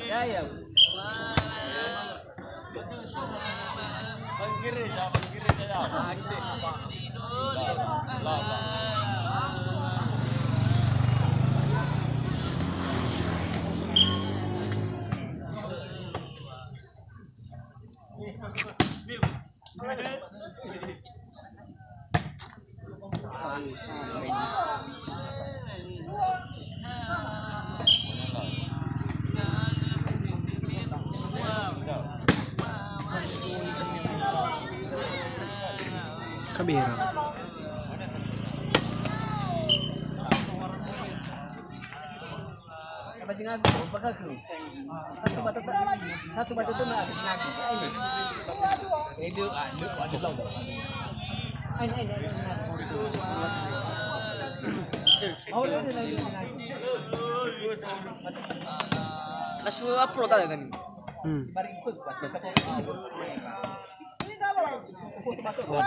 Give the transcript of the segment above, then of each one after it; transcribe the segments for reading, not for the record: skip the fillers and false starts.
Ya ya. Kiri saja. Asik. Lah. Kabira. Tinggal bakal kru. Satu batu tu nak nasi. Ini ada laut. Ini. Oh, ini. Nasu upload ada kan?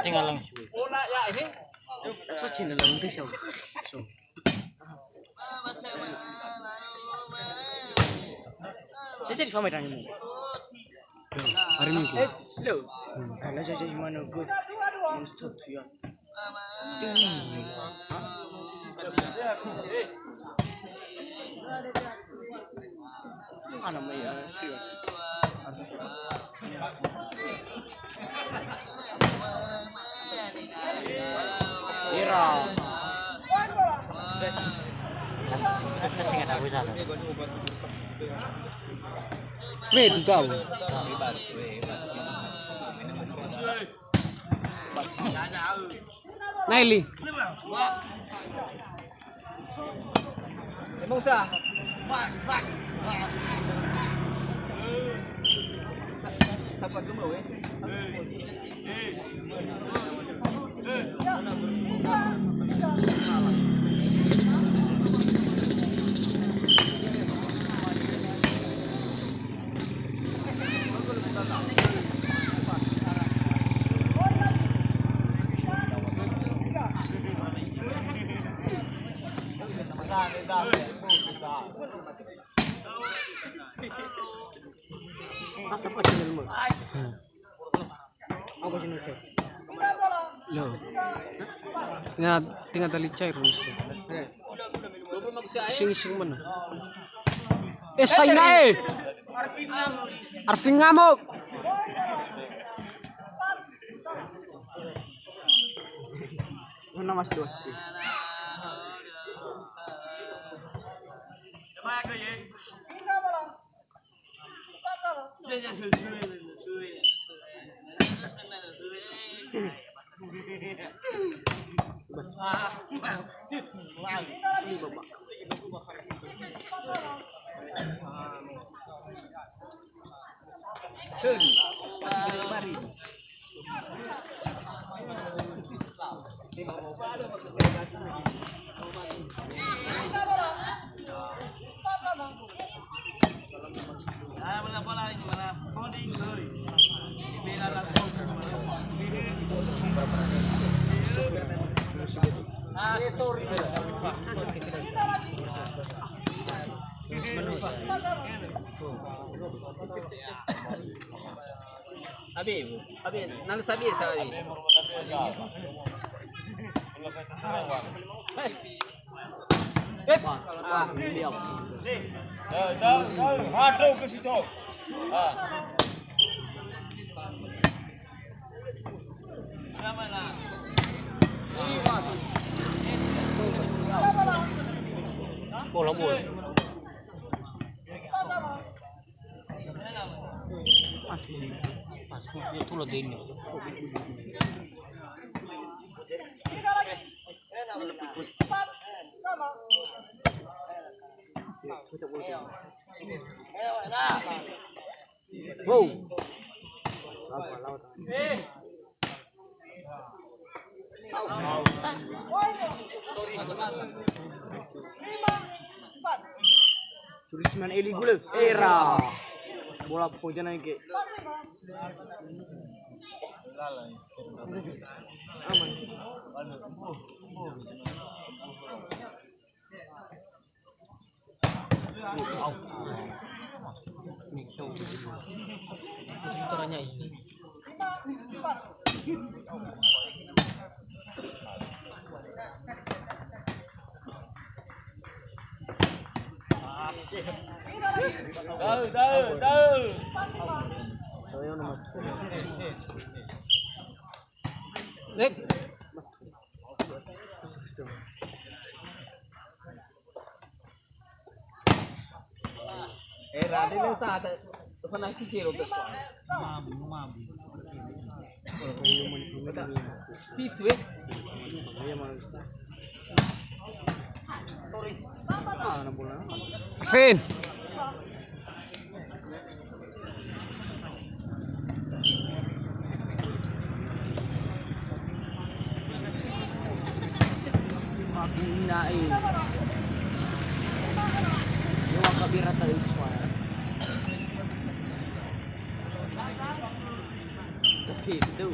Tinggal langsung. Oh, nak ya ini. So china lang ito siya. So. Ini jadi family tanya mo. Hari Minggu. Hello. Kalau saya gimana gue? Stop tuh ya. Ano mo yan? Ira. Tinggal aku sana. Wait, tu tahu. Naili. Musa. Sapat dulu eh. Masa pa channel mo? Ako channel ko. Lo. Tinggal tali cair rumus ko. Sing mana? Say na eh. Arfin ngamuk. Mana mas tu? Abi, nanti sabi sabi. Beliau. Aduh ke situ. Bola. Masuk dia tuh lagi ini. Wow. Turisman Eli Gule. Era. Bola punya naik. Aman. Putarannya ini. Tahu. Saya nomor. Nek. Rade lang sa ata. Ito na kikiro to. Mabu. Pitu eh. Sorry. Na bola. Fin. Hinain. Yung mga kabira tayo suara. Okay, ito.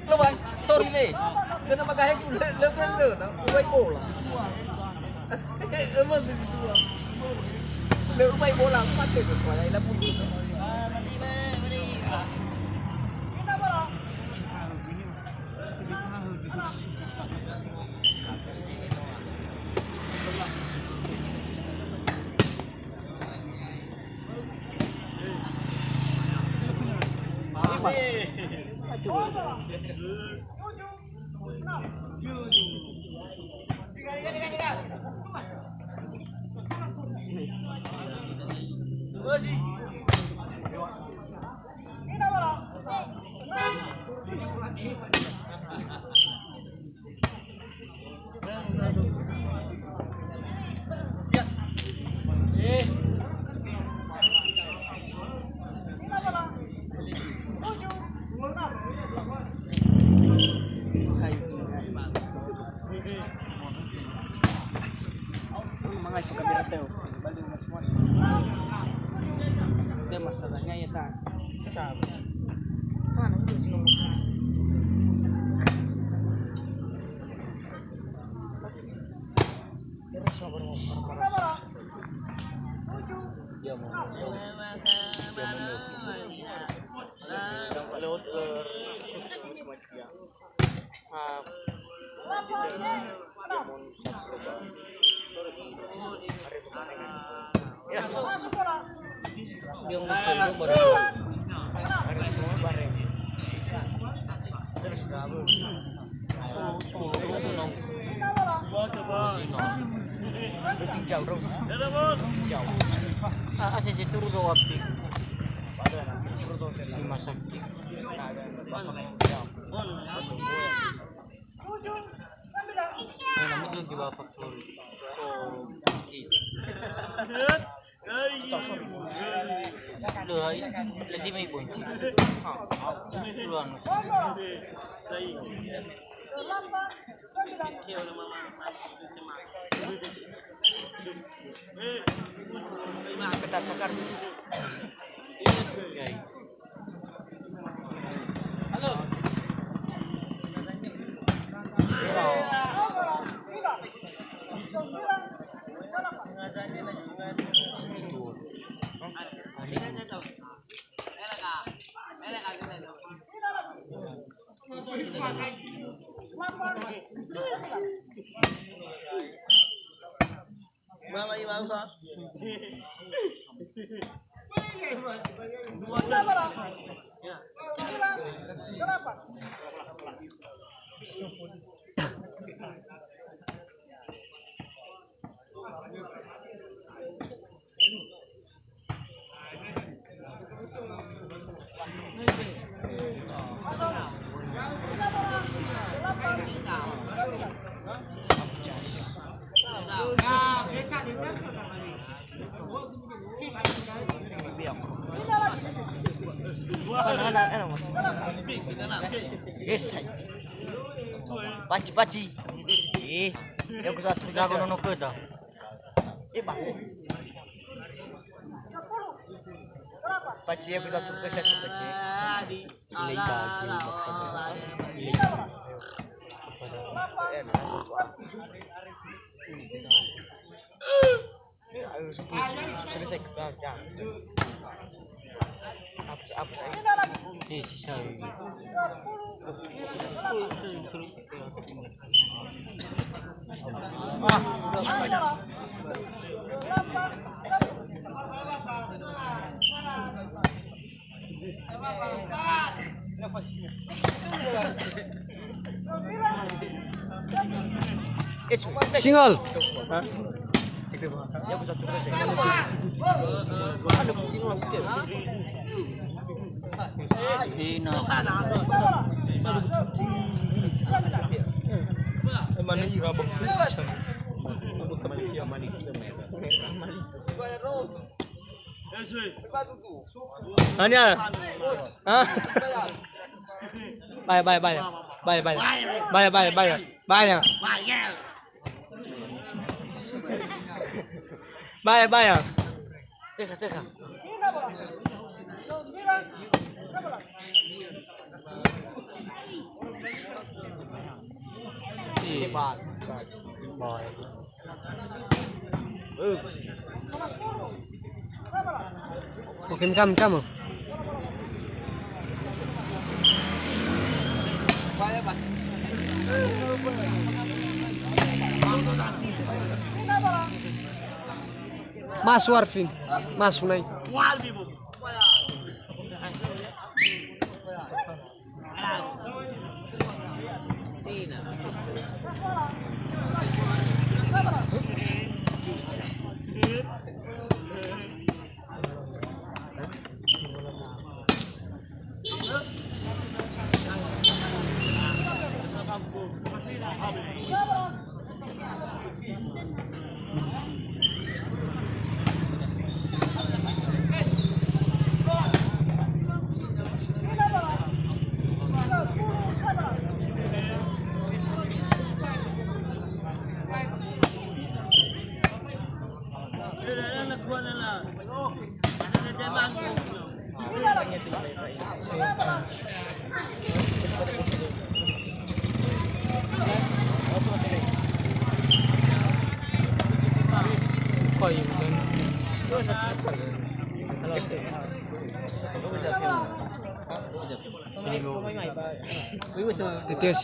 Lo bang, sorry le. Kena magahit le umay bola. Emang di situ. Le umay bola, mati ko suara ila pun. Mga sa kabira tayo. Balik mas. Hindi masalahnya ya kan. Sabi. Ano ito sinong Terus mau berapa? Ya mau. Yung nagtulog baru hari semua bareng terus berapa jauh asal situ udah waktu dimasak namanya lagi bapak tuh Lagi may bunyi. Duluan. Ketakar. Halo. Mama ibu sa. Kenapa? Yes. Paci. Yang ku satu jago nono kita. Pak. Paci yang ku satu tu saya paci. Selesai kita ya. Apa? Sisa. Single. Ya bisa terus saya. Ada kucing orang kecil. Dina. Mana juga abang sih? Hanya. Bayar. Seka. Bad. Boy. Oke, kamu. Mas Warfin, Mas Sunai.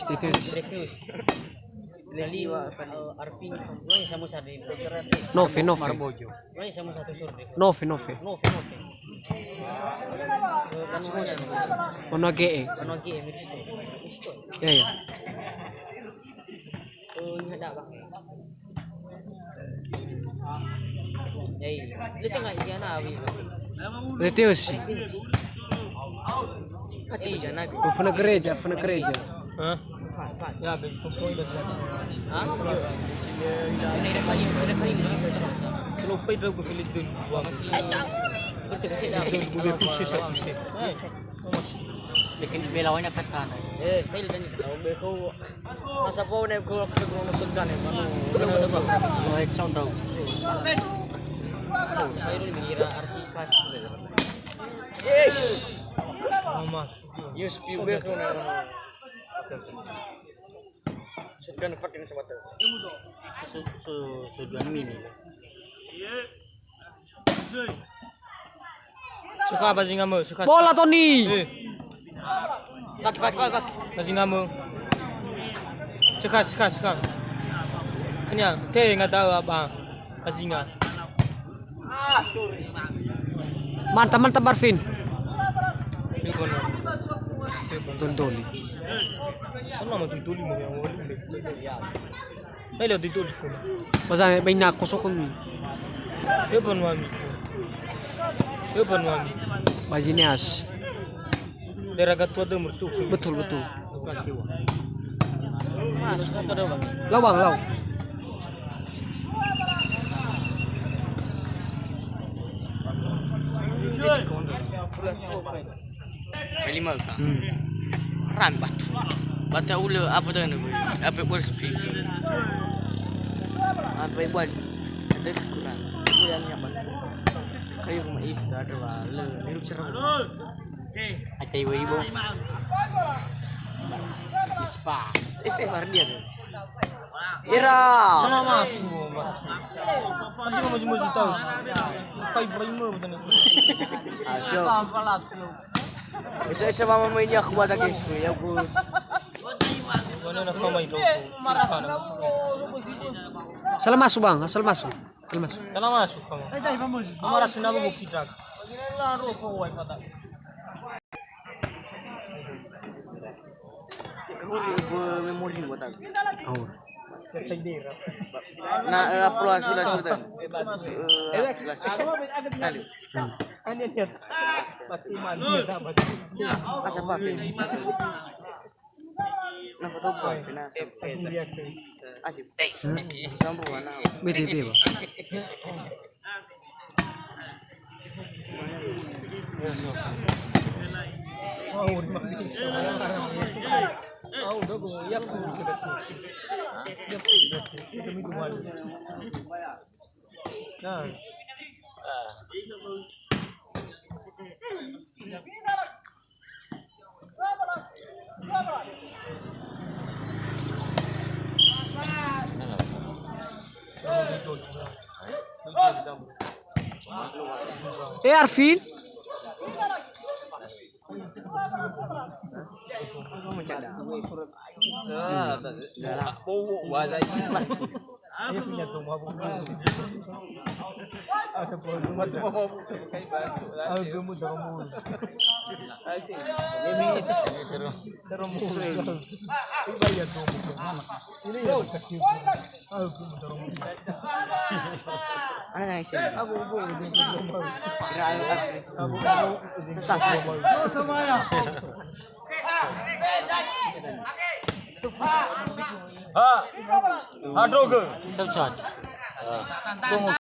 Diteus. Lali wa Arvin wani samu sadi Nove. wani samu satu surde Nove. nove Ono GE. sono lagi Miristo Ya. Ada bang yai lu tengah ijana abi Diteus. hati ijana abi Funa gereja. Hah? Ya, ah ini ada paling Lupa itu gue pilih dulu. berarti kasi dah Gue pilih satu sih. bikin belawannya katan fail dan ko masa po na ko nusod kan Like sound daw. saya dulu mengira artikat Yes. Mas. yes piube ko na sudah dapat ini semata Sujuan mini. Suka Bazingamu, suka. Bola Tony. Kaki. Bazingamu. Suka. Ini ya, nggak tahu apa. Bazinga. Mantap Marvin. Ikon. Dondoli. Sana mo tutuli mo yang wali. Ay, lo tutuli ko. Basta may nakusok ko. Ikon mami. Bajinias. Daerah tua tuh mesti. Betul. Masuk atau bang? Lawang. Lima kan? Ram batu ulu apa tu nak? Apa buat spring? Apa buat? Ada kurang. Yang apa? Kayu rumah itu ada wala. Hidup cerah. Acai ibu. Ispa. Efek dia tu. Ira. Sana masuk. Nanti mau maju tahu. Kayak berima betul ni. Asyik. Isa mama mainnya aku buat lagi ya bu. Mana nak sama itu? Asal masuk bang, asal masuk. Kalau masuk kamu. Amara sudah mau fitak. Memori buat aku. Oh. Nah, pulang sudah. Kali. Kan dia pasti mandi dapat. Asa apa? Nah, foto apa? Kena asip. Sambung mana? BTT ba? Arvin. Dia punya rumah buku. Ada rumah Aku gemuk terumur. Ini terumur. Ini bayar terumur. Ini ya kecil. Aku gemuk terumur. Ana nang isi. Aku Ha, drog. Tawcad.